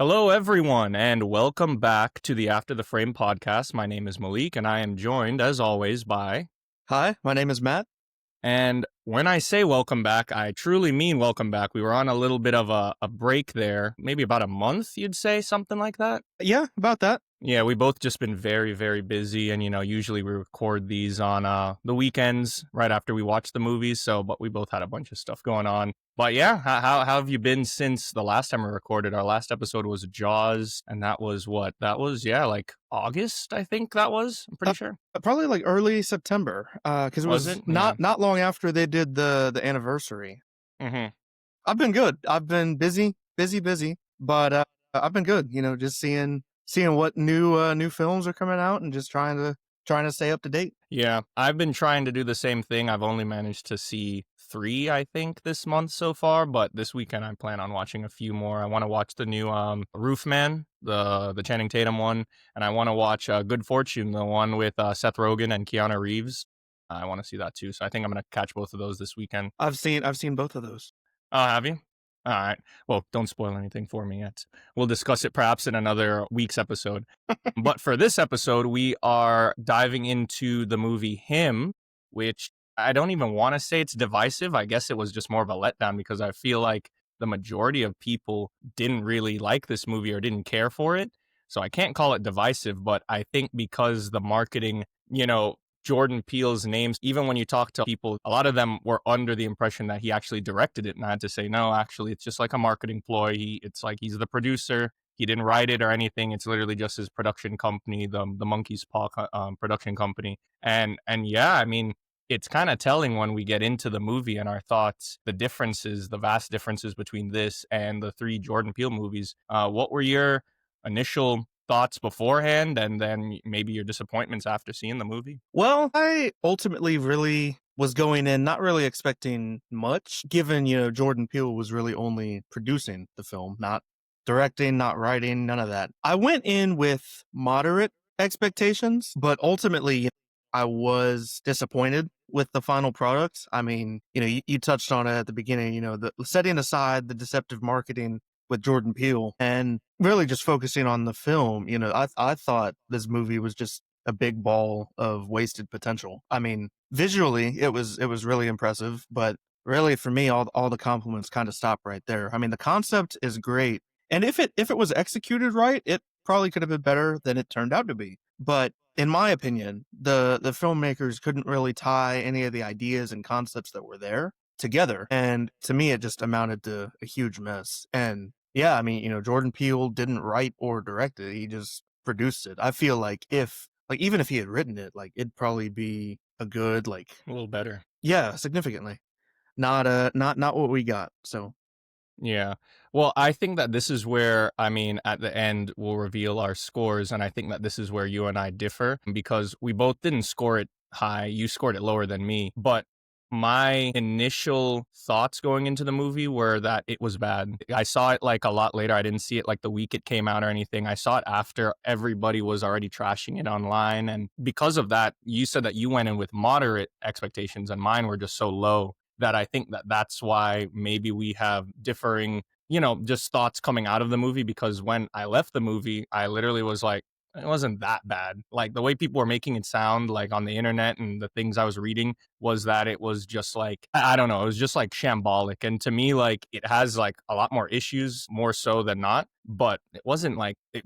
Hello, everyone, and welcome back to the After the Frame podcast. My name is Malik, and I am joined, as always, by. Hi, my name is Matt. And when I say welcome back, I truly mean welcome back. We were on a little bit of a break there, maybe about a month, you'd say, something like that. Yeah, about that. Yeah, we both just been very, very busy, and usually we record these on the weekends right after we watch the movies. But we both had a bunch of stuff going on. But yeah, how have you been since the last time we recorded? Our last episode was Jaws, and that was what? That was like August, I think that was. I'm pretty Uh, sure. Probably like early September, because it Was was it? Yeah. not long after they did the anniversary. Mm-hmm. I've been good. I've been busy, but I've been good. Just seeing what new films are coming out and just trying to stay up to date. Yeah, I've been trying to do the same thing. I've only managed to see three, I think, this month so far. But this weekend, I plan on watching a few more. I want to watch the new Roofman, the Channing Tatum one, and I want to watch Good Fortune, the one with Seth Rogen and Keanu Reeves. I want to see that too. So I think I'm gonna catch both of those this weekend. I've seen both of those. Oh, have you? All right. Well, don't spoil anything for me yet. We'll discuss it perhaps in another week's episode. But for this episode, we are diving into the movie Him, which I don't even want to say it's divisive. I guess it was just more of a letdown because I feel like the majority of people didn't really like this movie or didn't care for it. So I can't call it divisive, but I think because the marketing, Jordan Peele's names, even when you talk to people, a lot of them were under the impression that he actually directed it. And I had to say, no, actually, it's just like a marketing ploy. It's like he's the producer. He didn't write it or anything. It's literally just his production company, the Monkey's Paw production company. And yeah, I mean, it's kind of telling when we get into the movie and our thoughts, the differences, the vast differences between this and the three Jordan Peele movies. What were your initial thoughts beforehand and then maybe your disappointments after seeing the movie? Well, I ultimately really was going in not really expecting much, given, Jordan Peele was really only producing the film, not directing, not writing, none of that. I went in with moderate expectations, but ultimately I was disappointed with the final product. I mean, you touched on it at the beginning, the setting aside the deceptive marketing with Jordan Peele and really just focusing on the film, I thought this movie was just a big ball of wasted potential. I mean, visually it was really impressive, but really for me all the compliments kind of stop right there. I mean, the concept is great. And if it was executed right, it probably could have been better than it turned out to be. But in my opinion, the filmmakers couldn't really tie any of the ideas and concepts that were there together. And to me, it just amounted to a huge mess. And yeah, I mean, Jordan Peele didn't write or direct it. He just produced it. I feel like even if he had written it, like it'd probably be a good, A little better. yeah, significantly. Not what we got. So Yeah. Well, I think that this is where, I mean, at the end, we'll reveal our scores. And I think that this is where you and I differ because we both didn't score it high. You scored it lower than me. But my initial thoughts going into the movie were that it was bad. I saw it like a lot later. I didn't see it like the week it came out or anything. I saw it after everybody was already trashing it online. And because of that, you said that you went in with moderate expectations and mine were just so low that I think that that's why maybe we have differing, just thoughts coming out of the movie. Because when I left the movie, I literally was like, it wasn't that bad. Like the way people were making it sound like on the internet and the things I was reading was that it was just like, I don't know, it was just like shambolic. And to me, like it has like a lot more issues, more so than not. But it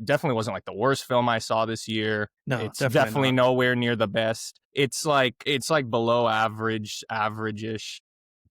definitely wasn't like the worst film I saw this year. no, It's definitely definitely not. nowhere near the best. It's like below average-ish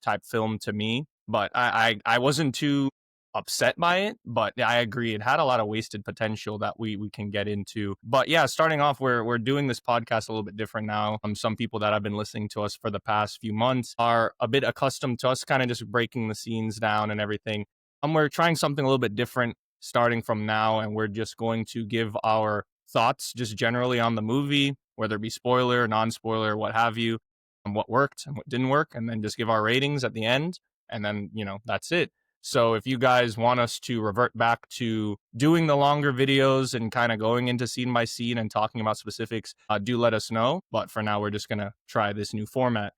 type film to me. But I wasn't too upset by it, but I agree it had a lot of wasted potential that we can get into. But yeah, starting off, we're doing this podcast a little bit different now. Some people that have been listening to us for the past few months are a bit accustomed to us kind of just breaking the scenes down and everything. We're trying something a little bit different starting from now, and we're just going to give our thoughts just generally on the movie, whether it be spoiler, non-spoiler, what have you, and what worked and what didn't work, and then just give our ratings at the end. And then, that's it. So if you guys want us to revert back to doing the longer videos and kind of going into scene by scene and talking about specifics, do let us know. But for now, we're just going to try this new format.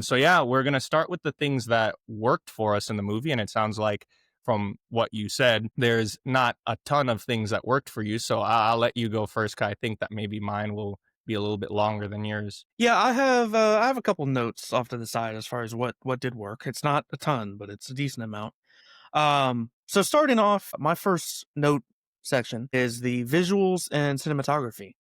So yeah, we're going to start with the things that worked for us in the movie. And it sounds like from what you said, there's not a ton of things that worked for you. So I'll let you go first, 'cause I think that maybe mine will be a little bit longer than yours. Yeah, I have a couple notes off to the side as far as what did work. It's not a ton, but it's a decent amount. So starting off, my first note section is the visuals and cinematography.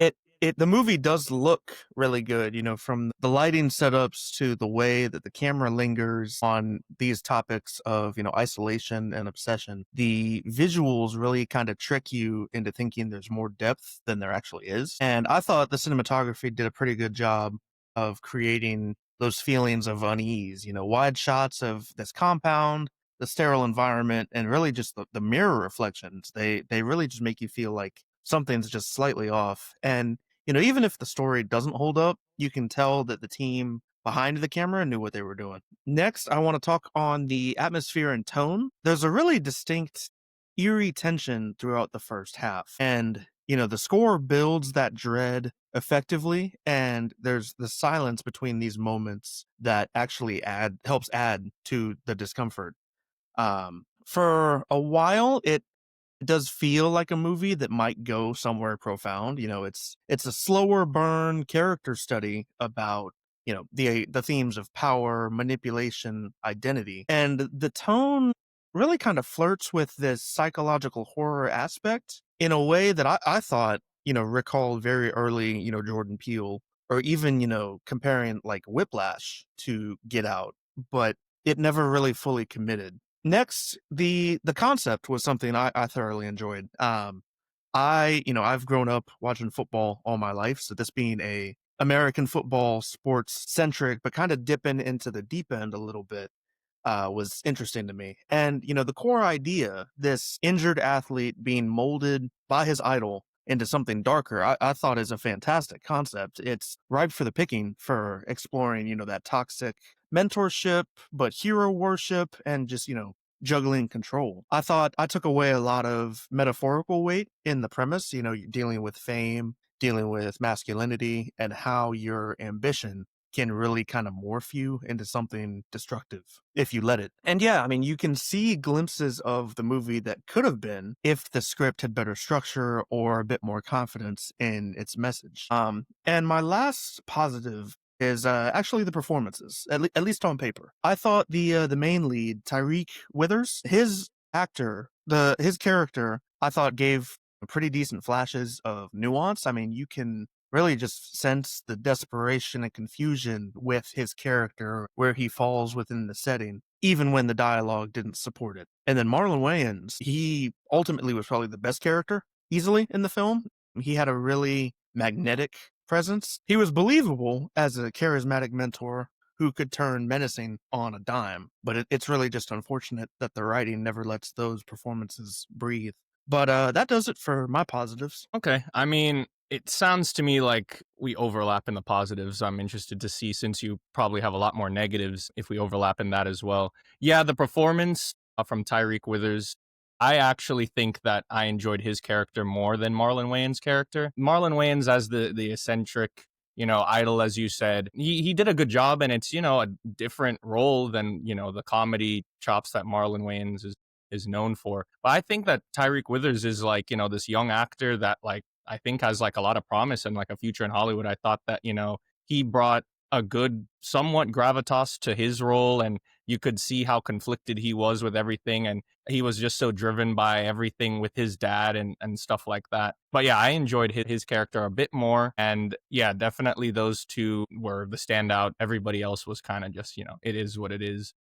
The movie does look really good, you know, from the lighting setups to the way that the camera lingers on these topics of, you know, isolation and obsession. The visuals really kind of trick you into thinking there's more depth than there actually is. And I thought the cinematography did a pretty good job of creating those feelings of unease, you know, wide shots of this compound, the sterile environment, and really just the mirror reflections. They really just make you feel like something's just slightly off. And you know, even if the story doesn't hold up, you can tell that the team behind the camera knew what they were doing. Next, I want to talk on the atmosphere and tone. There's a really distinct eerie tension throughout the first half. And you know, the score builds that dread effectively, and there's the silence between these moments that actually helps add to the discomfort. For a while, it does feel like a movie that might go somewhere profound. You know, it's a slower burn character study about, you know, the themes of power, manipulation, identity. And the tone really kind of flirts with this psychological horror aspect in a way that I thought, you know, recalled very early, you know, Jordan Peele, or even, you know, comparing like Whiplash to Get Out, but it never really fully committed. Next, the concept was something I thoroughly enjoyed. You know, I've grown up watching football all my life, so this being a American football sports centric, but kind of dipping into the deep end a little bit, was interesting to me. And, you know, the core idea, this injured athlete being molded by his idol into something darker, I thought is a fantastic concept. It's ripe for the picking for exploring, you know, that toxic mentorship, but hero worship and just, you know, juggling control. I thought I took away a lot of metaphorical weight in the premise, you know, you're dealing with fame, dealing with masculinity, and how your ambition can really kind of morph you into something destructive if you let it. And yeah, I mean, you can see glimpses of the movie that could have been if the script had better structure or a bit more confidence in its message. And my last positive is actually the performances, at least on paper. I thought the main lead, Tyreek Withers, his character, I thought gave pretty decent flashes of nuance. I mean, you can really just sense the desperation and confusion with his character, where he falls within the setting, even when the dialogue didn't support it. And then Marlon Wayans, he ultimately was probably the best character easily in the film. He had a really magnetic presence. He was believable as a charismatic mentor who could turn menacing on a dime, but it's really just unfortunate that the writing never lets those performances breathe. But that does it for my positives. Okay. I mean, it sounds to me like we overlap in the positives. I'm interested to see, since you probably have a lot more negatives, if we overlap in that as well. Yeah, the performance from Tyreek Withers, I actually think that I enjoyed his character more than Marlon Wayans' character. Marlon Wayans as the eccentric, you know, idol, as you said, he did a good job, and it's, you know, a different role than, you know, the comedy chops that Marlon Wayans is known for. But I think that Tyreek Withers is like, you know, this young actor that like I think has like a lot of promise and like a future in Hollywood. I thought that, you know, he brought a good somewhat gravitas to his role, and you could see how conflicted he was with everything, and he was just so driven by everything with his dad and stuff like that. But yeah, I enjoyed his character a bit more, and yeah, definitely those two were the standout. Everybody else was kind of just, you know, it is what it is.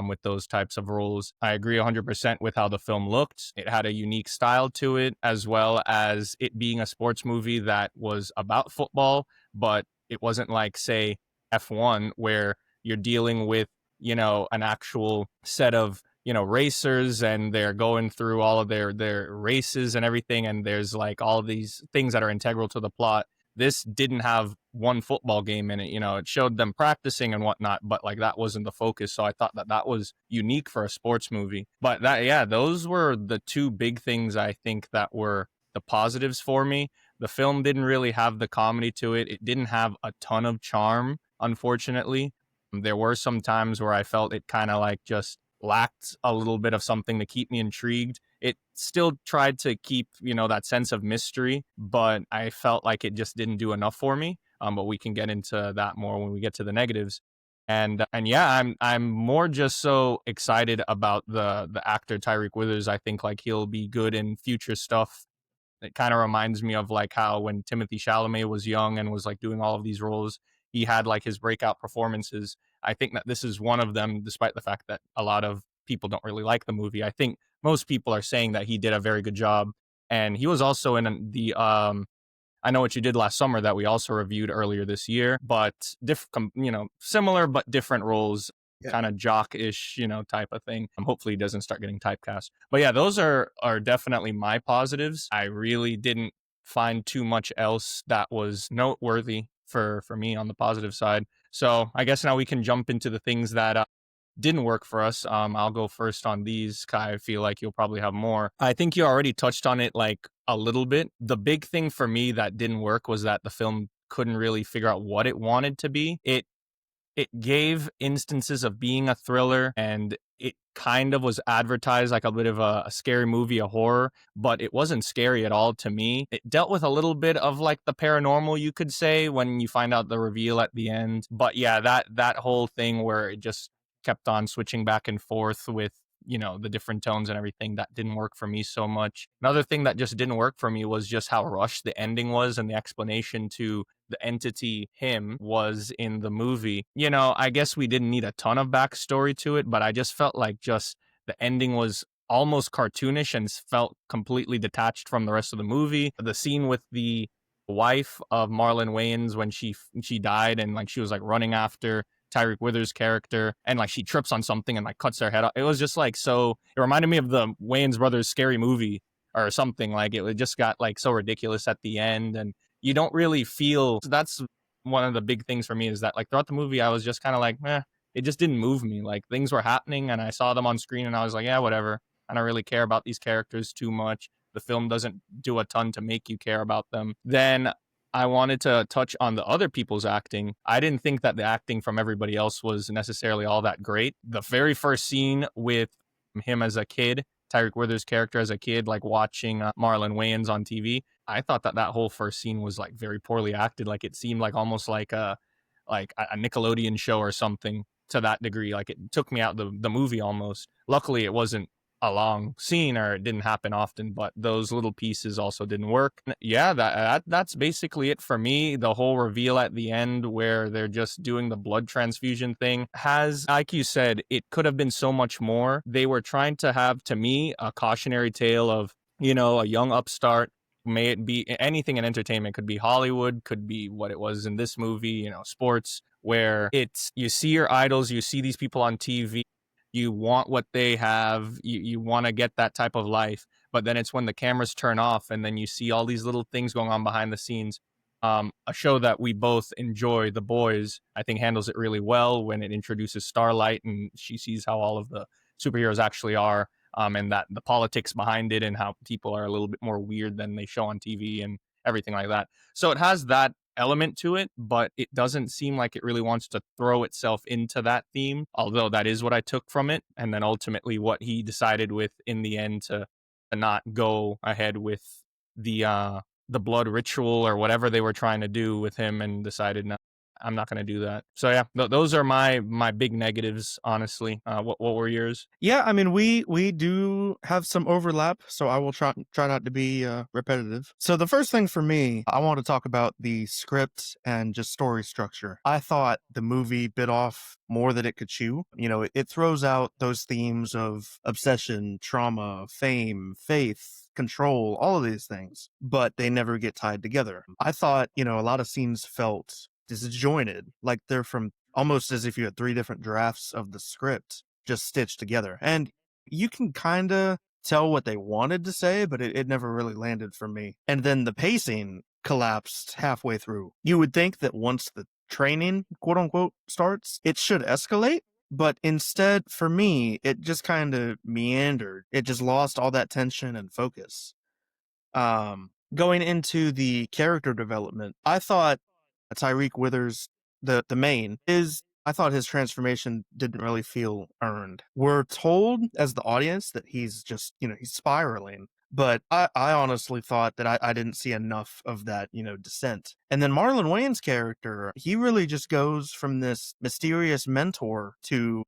With those types of roles, I agree 100% with how the film looked. It had a unique style to it, as well as it being a sports movie that was about football, but it wasn't like, say, F1, where you're dealing with, you know, an actual set of, you know, racers, and they're going through all of their races and everything, and there's like all these things that are integral to the plot. This didn't have one football game in it. You know, it showed them practicing and whatnot, but like that wasn't the focus. So I thought that that was unique for a sports movie. But that, yeah, those were the two big things I think that were the positives for me. The film didn't really have the comedy to it. It didn't have a ton of charm, unfortunately. There were some times where I felt it kind of like just lacked a little bit of something to keep me intrigued. It still tried to keep, that sense of mystery, but I felt like it just didn't do enough for me. But we can get into that more when we get to the negatives. And yeah, I'm more just so excited about the actor Tyreek Withers. I think like he'll be good in future stuff. It kind of reminds me of like how when Timothy Chalamet was young and was like doing all of these roles, he had like his breakout performances. I think that this is one of them, despite the fact that a lot of people don't really like the movie. I think most people are saying that he did a very good job. And he was also in the I Know What You Did Last Summer that we also reviewed earlier this year, but similar but different roles, Yeah. kind of jock-ish, type of thing. Hopefully he doesn't start getting typecast. But yeah, those are definitely my positives. I really didn't find too much else that was noteworthy for me on the positive side. So I guess now we can jump into the things that didn't work for us. I'll go first on these. Kai, I feel like you'll probably have more. I think you already touched on it like a little bit. The big thing for me that didn't work was that the film couldn't really figure out what it wanted to be. It gave instances of being a thriller, and it kind of was advertised like a bit of a scary movie, a horror, but it wasn't scary at all to me. It dealt with a little bit of like the paranormal, you could say, when you find out the reveal at the end. But yeah, that whole thing where it just kept on switching back and forth with the different tones and everything, that didn't work for me so much. Another thing that just didn't work for me was just how rushed the ending was, and the explanation to the entity him was in the movie. I guess we didn't need a ton of backstory to it, but I just felt like just the ending was almost cartoonish and felt completely detached from the rest of the movie. The scene with the wife of Marlon Wayans when she died, and like she was like running after Tyreek Withers' character, and like she trips on something and like cuts her head off. It was just like, so it reminded me of the Wayans brothers scary movie or something. Like it just got like so ridiculous at the end, and you don't really feel. That's one of the big things for me, is that like throughout the movie I was just kind of like, it just didn't move me. Like things were happening and I saw them on screen and I was like, yeah, whatever. I don't really care about these characters too much. The film doesn't do a ton to make you care about them. Then I wanted to touch on the other people's acting. I didn't think that the acting from everybody else was necessarily all that great. The very first scene with him as a kid, Tyreek Withers' character as a kid, like watching Marlon Wayans on TV, I thought that whole first scene was like very poorly acted. Like it seemed like almost like a Nickelodeon show or something, to that degree. Like it took me out the movie almost. Luckily, it wasn't a long scene, or it didn't happen often, but those little pieces also didn't work. Yeah, that's basically it for me. The whole reveal at the end where they're just doing the blood transfusion thing has, like you said, it could have been so much more. They were trying to have, to me, a cautionary tale of, a young upstart. May it be anything in entertainment, could be Hollywood, could be what it was in this movie, sports, where it's, you see your idols, you see these people on TV, you want what they have, you want to get that type of life, but then it's when the cameras turn off and then you see all these little things going on behind the scenes. A show that we both enjoy, The Boys, I think handles it really well when it introduces Starlight and she sees how all of the superheroes actually are, and that the politics behind it and how people are a little bit more weird than they show on TV and everything like that. So it has that element to it, but it doesn't seem like it really wants to throw itself into that theme, although that is what I took from it. And then ultimately what he decided with in the end to not go ahead with the blood ritual or whatever they were trying to do with him, and decided, no, I'm not going to do that. So yeah, those are my big negatives, honestly. What were yours? Yeah, I mean, we do have some overlap, so I will try not to be repetitive. So the first thing for me, I want to talk about the script and just story structure. I thought the movie bit off more than it could chew. It throws out those themes of obsession, trauma, fame, faith, control, all of these things, but they never get tied together. I thought, a lot of scenes felt disjointed, like they're from almost as if you had three different drafts of the script just stitched together. And you can kind of tell what they wanted to say, but it never really landed for me. And then the pacing collapsed halfway through. You would think that once the training, quote unquote, starts, it should escalate. But instead, for me, it just kind of meandered. It just lost all that tension and focus. Going into the character development, I thought Tyreek Withers, the main, is I thought his transformation didn't really feel earned. We're told as the audience that he's just, he's spiraling. But I honestly thought that I didn't see enough of that, descent. And then Marlon Wayne's character, he really just goes from this mysterious mentor to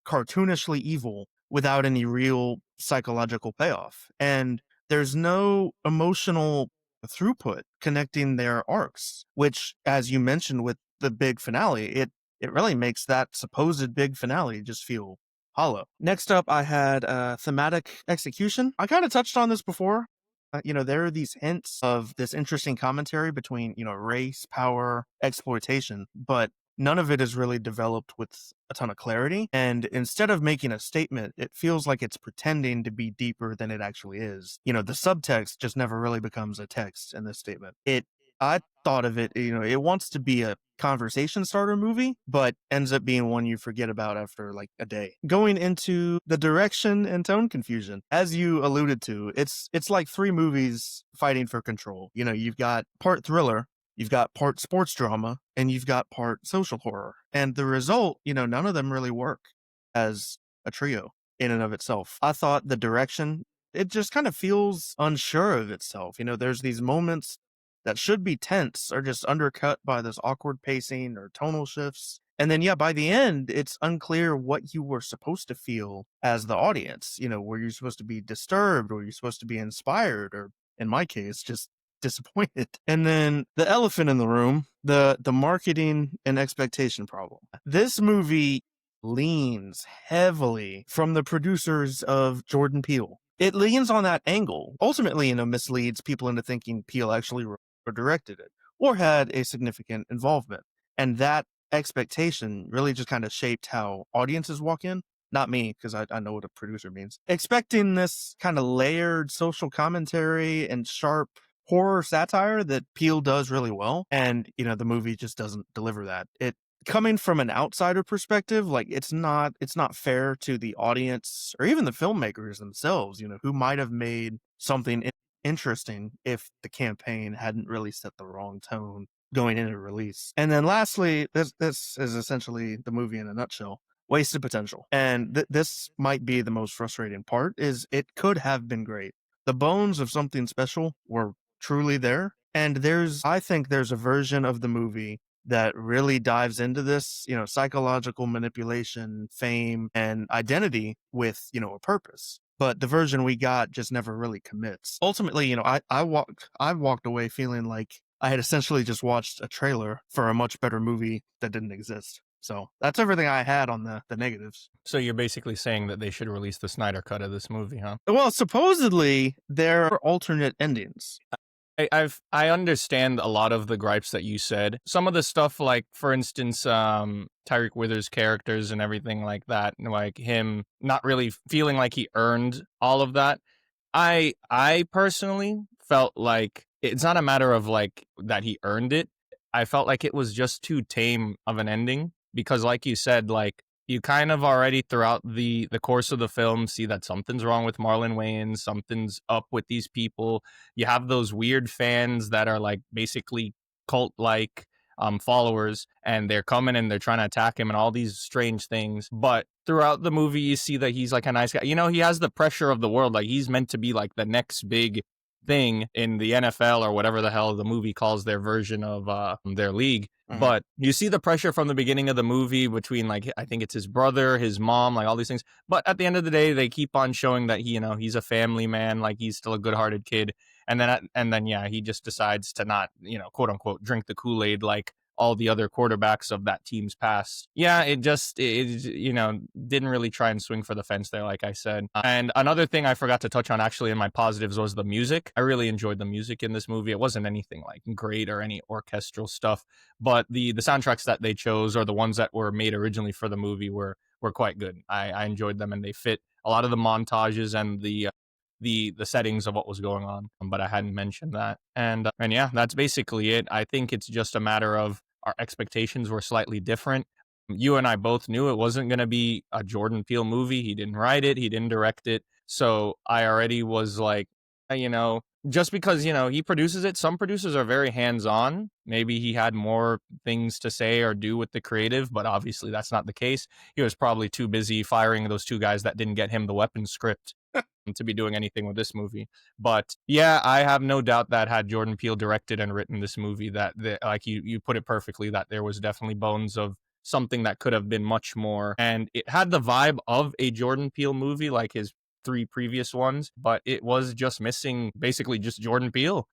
cartoonishly evil without any real psychological payoff. And there's no emotional throughput connecting their arcs, which, as you mentioned with the big finale, it really makes that supposed big finale just feel hollow. Next up, I had thematic execution. I kind of touched on this before. There are these hints of this interesting commentary between, race, power, exploitation, but none of it is really developed with a ton of clarity. And instead of making a statement, it feels like it's pretending to be deeper than it actually is. The subtext just never really becomes a text in this statement. I thought of it, it wants to be a conversation starter movie, but ends up being one you forget about after like a day. Going into the direction and tone confusion, as you alluded to, it's like three movies fighting for control. You've got part thriller, you've got part sports drama, and you've got part social horror. And the result, none of them really work as a trio in and of itself. I thought the direction, it just kind of feels unsure of itself. There's these moments that should be tense are just undercut by this awkward pacing or tonal shifts. And then, yeah, by the end, it's unclear what you were supposed to feel as the audience. Were you supposed to be disturbed? Or were you supposed to be inspired? Or in my case, just disappointed. And then the elephant in the room, the marketing and expectation problem. This movie leans heavily from the producers of Jordan Peele. It leans on that angle. Ultimately, misleads people into thinking Peele actually or directed it or had a significant involvement. And that expectation really just kind of shaped how audiences walk in. Not me, because I know what a producer means. Expecting this kind of layered social commentary and sharp horror satire that Peele does really well. And, the movie just doesn't deliver that. It coming from an outsider perspective, like it's not fair to the audience or even the filmmakers themselves, who might have made something interesting if the campaign hadn't really set the wrong tone going into release. And then lastly, this is essentially the movie in a nutshell. Wasted potential. And this might be the most frustrating part is it could have been great. The bones of something special were truly there. And I think there's a version of the movie that really dives into this, psychological manipulation, fame, and identity with, a purpose. But the version we got just never really commits. Ultimately, I walked away feeling like I had essentially just watched a trailer for a much better movie that didn't exist. So that's everything I had on the negatives. So you're basically saying that they should release the Snyder cut of this movie, huh? Well, supposedly there are alternate endings. I understand a lot of the gripes that you said. Some of the stuff, like for instance, Tyreek Withers' characters and everything like that, like him not really feeling like he earned all of that. I personally felt like it's not a matter of like that he earned it. I felt like it was just too tame of an ending because, like you said, like you kind of already throughout the course of the film see that something's wrong with Marlon Wayans, something's up with these people. You have those weird fans that are like basically cult like followers, and they're coming and they're trying to attack him and all these strange things. But throughout the movie, you see that he's like a nice guy. He has the pressure of the world. Like he's meant to be like the next big thing in the NFL or whatever the hell the movie calls their version of their league. Mhm. But you see the pressure from the beginning of the movie between like I think it's his brother, his mom, like all these things. But at the end of the day, they keep on showing that he's a family man, like he's still a good-hearted kid. And then yeah, he just decides to not, quote unquote, drink the Kool-Aid like all the other quarterbacks of that team's past. Yeah, it didn't really try and swing for the fence there, like I said. And another thing I forgot to touch on actually in my positives was the music. I really enjoyed the music in this movie. It wasn't anything like great or any orchestral stuff, but the soundtracks that they chose or the ones that were made originally for the movie were quite good. I enjoyed them and they fit a lot of the montages and the settings of what was going on, but I hadn't mentioned that. And yeah, that's basically it. I think it's just a matter of our expectations were slightly different. You and I both knew it wasn't going to be a Jordan Peele movie. He didn't write it, he didn't direct it. So I already was like, just because, he produces it, some producers are very hands-on. Maybe he had more things to say or do with the creative, but obviously that's not the case. He was probably too busy firing those two guys that didn't get him the weapon script to be doing anything with this movie. But yeah, I have no doubt that had Jordan Peele directed and written this movie, that like you put it perfectly, that there was definitely bones of something that could have been much more. And it had the vibe of a Jordan Peele movie, like his three previous ones, but it was just missing basically just Jordan Peele.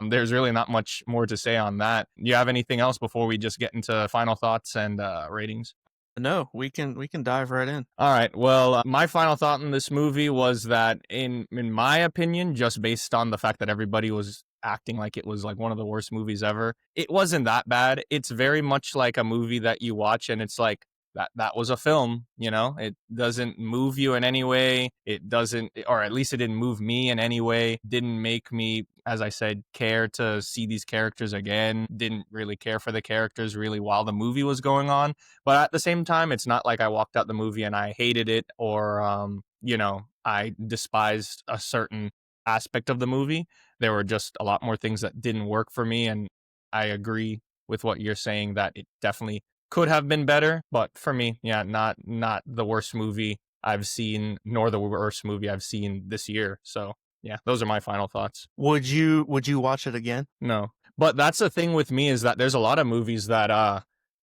There's really not much more to say on that. Do you have anything else before we just get into final thoughts and ratings? No, we can dive right in. All right. Well, my final thought in this movie was that, in my opinion, just based on the fact that everybody was acting like it was like one of the worst movies ever, it wasn't that bad. It's very much like a movie that you watch and it's like that was a film, It doesn't move you in any way. It doesn't, or at least it didn't move me in any way. Didn't make me, as I said, care to see these characters again. Didn't really care for the characters really while the movie was going on. But at the same time, it's not like I walked out the movie and I hated it, or I despised a certain aspect of the movie. There were just a lot more things that didn't work for me, and I agree with what you're saying that it definitely could have been better. But for me, yeah, not the worst movie I've seen, nor the worst movie I've seen this year. So yeah, those are my final thoughts. Would you watch it again? No. But that's the thing with me, is that there's a lot of movies that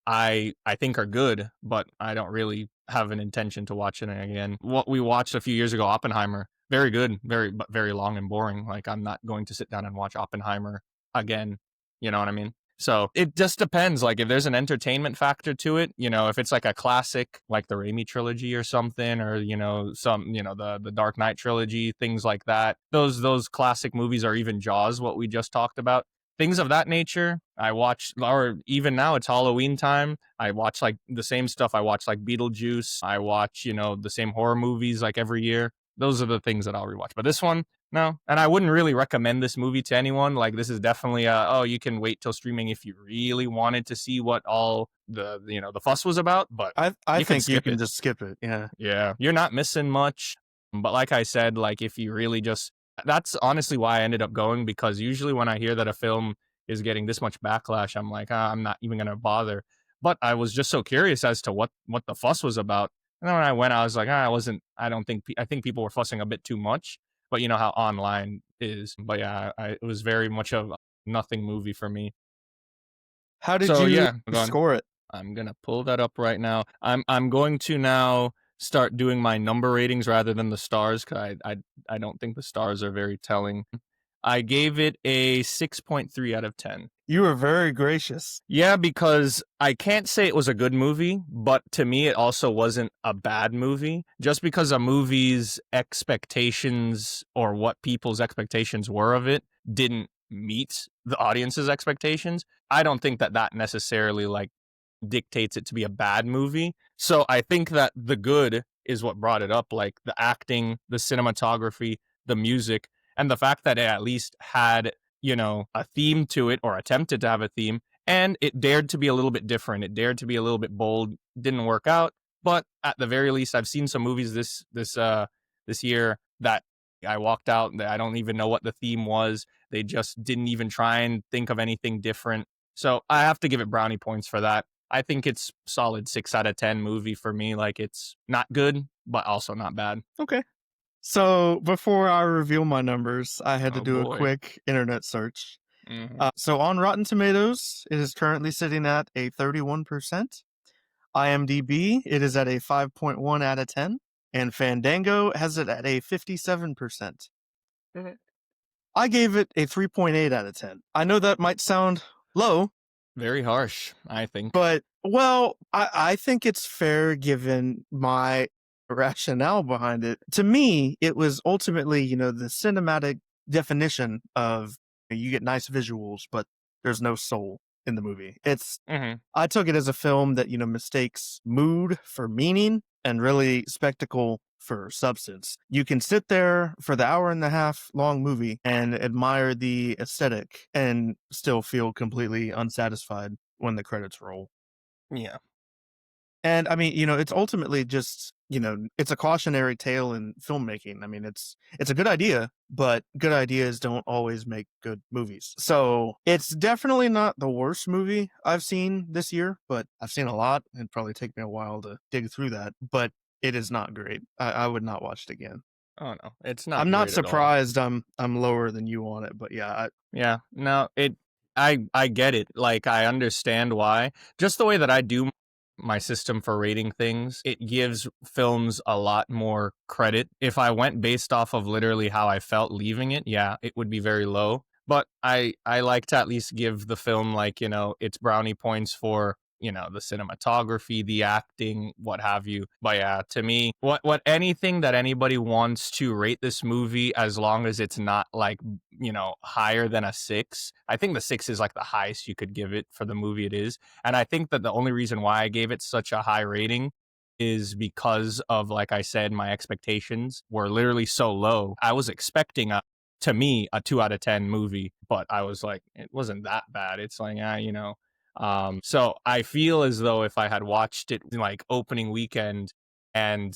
I think are good, but I don't really have an intention to watch it again. What we watched a few years ago, Oppenheimer, very good, but very long and boring. Like, I'm not going to sit down and watch Oppenheimer again. You know what I mean? So it just depends. Like, if there's an entertainment factor to it, if it's like a classic, like the Raimi trilogy or something, or the Dark Knight trilogy, things like that. Those classic movies, or even Jaws, what we just talked about, things of that nature. I watch, or even now it's Halloween time. I watch like the same stuff. I watch like Beetlejuice. I watch, the same horror movies like every year. Those are the things that I'll rewatch. But this one, no. And I wouldn't really recommend this movie to anyone. Like, this is definitely oh, you can wait till streaming if you really wanted to see what all the fuss was about, but I you can think you skip can it. just skip it. Yeah. Yeah, you're not missing much. But like I said, like, if you really just, that's honestly why I ended up going, because usually when I hear that a film is getting this much backlash, I'm like, I'm not even gonna bother. But I was just so curious as to what the fuss was about. And then when I went, I was like, I wasn't. I don't think. I think people were fussing a bit too much. But you know how online is. But yeah, it was very much of a nothing movie for me. How did So you yeah, gone. score it? I'm gonna pull that up right now. I'm going to now start doing my number ratings rather than the stars, because I don't think the stars are very telling. I gave it a 6.3 out of 10. You were very gracious. Yeah, because I can't say it was a good movie, but to me, it also wasn't a bad movie. Just because a movie's expectations, or what people's expectations were of it, didn't meet the audience's expectations, I don't think that necessarily like dictates it to be a bad movie. So I think that the good is what brought it up, like the acting, the cinematography, the music, and the fact that it at least had, a theme to it, or attempted to have a theme, and it dared to be a little bit different. It dared to be a little bit bold. Didn't work out, but at the very least, I've seen some movies this year that I walked out that I don't even know what the theme was. They just didn't even try and think of anything different. So I have to give it brownie points for that. I think it's solid 6 out of 10 movie for me. Like, it's not good, but also not bad. Okay. So before I reveal my numbers, I had to Oh do a boy. quick internet search. Hmm. So on Rotten Tomatoes, it is currently sitting at a 31%. IMDb, it is at a 5.1 out of 10. And Fandango has it at a 57%. Mhm. I gave it a 3.8 out of 10. I know that might sound low, Very harsh, I think. but, well, I think it's fair given my rationale behind it. To me, it was ultimately, the cinematic definition of you get nice visuals, but there's no soul in the movie. Hmm. I took it as a film that, mistakes mood for meaning and really spectacle for substance. You can sit there for the hour and a half long movie and admire the aesthetic and still feel completely unsatisfied when the credits roll. Yeah. And I mean, it's ultimately just, it's a cautionary tale in filmmaking. I mean, it's a good idea, but good ideas don't always make good movies. So it's definitely not the worst movie I've seen this year, but I've seen a lot. It'd probably take me a while to dig through that, but it is not great. I would not watch it again. Oh no, it's not I'm not great at all. surprised I'm lower than you on it, but yeah, Yeah, no, I get it. Like I understand why. Just the way that I do my system for rating things, it gives films a lot more credit. If I went based off of literally how I felt leaving it, yeah, it would be very low. But I like to at least give the film like, its brownie points for the cinematography, the acting, what have you. But yeah, to me, what anything that anybody wants to rate this movie, as long as it's not like higher than a 6. I think the 6 is like the highest you could give it for the movie it is. And I think that the only reason why I gave it such a high rating is because of, like I said, my expectations were literally so low. I was expecting to me, a 2 out of 10 movie, but I was like, it wasn't that bad. It's like, so I feel as though if I had watched it like opening weekend and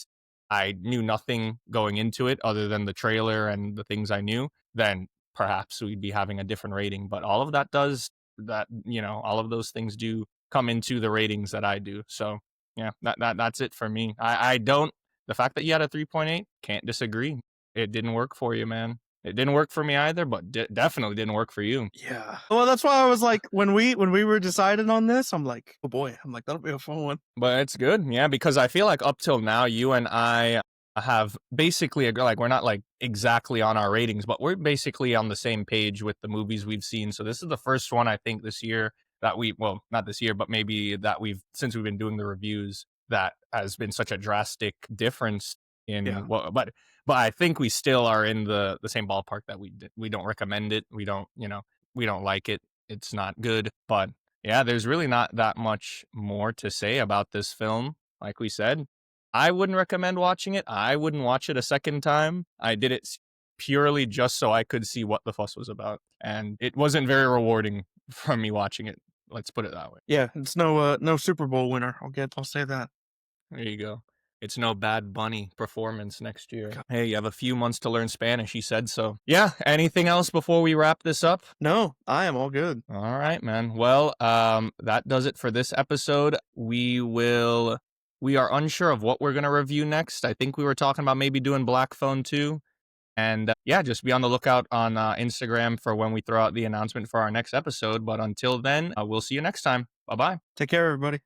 I knew nothing going into it other than the trailer and the things I knew, then perhaps we'd be having a different rating. But all of that does that, all of those things do come into the ratings that I do. So yeah, that's it for me. I don't the fact that you had a 3.8, can't disagree. It didn't work for you, man. It didn't work for me either, but definitely didn't work for you. yeah. Well, that's why I was like, when we were deciding on this, I'm like, oh boy, I'm like that'll be a fun one. But it's good, yeah, because I feel like up till now, you and I have basically like we're not like exactly on our ratings, but we're basically on the same page with the movies we've seen. So this is the first one I think this year that well, not this year, but maybe that since we've been doing the reviews, that has been such a drastic difference in Yeah. what, but I think we still are in the same ballpark that we don't recommend it. We don't, we don't like it. It's not good, but yeah, there's really not that much more to say about this film. Like we said, I wouldn't recommend watching it. I wouldn't watch it a second time. I did it purely just so I could see what the fuss was about. And it wasn't very rewarding from me watching it. Let's put it that way. Yeah, it's no Super Bowl winner. I'll say that. There you go. It's no Bad Bunny performance next year. God. Hey, you have a few months to learn Spanish. He said so. Yeah. Anything else before we wrap this up? No, I am all good. All right, man. Well, that does it for this episode. We are unsure of what we're going to review next. I think we were talking about maybe doing Black Phone 2. And yeah, just be on the lookout on Instagram for when we throw out the announcement for our next episode. But until then, we'll see you next time. Bye bye. Take care, everybody.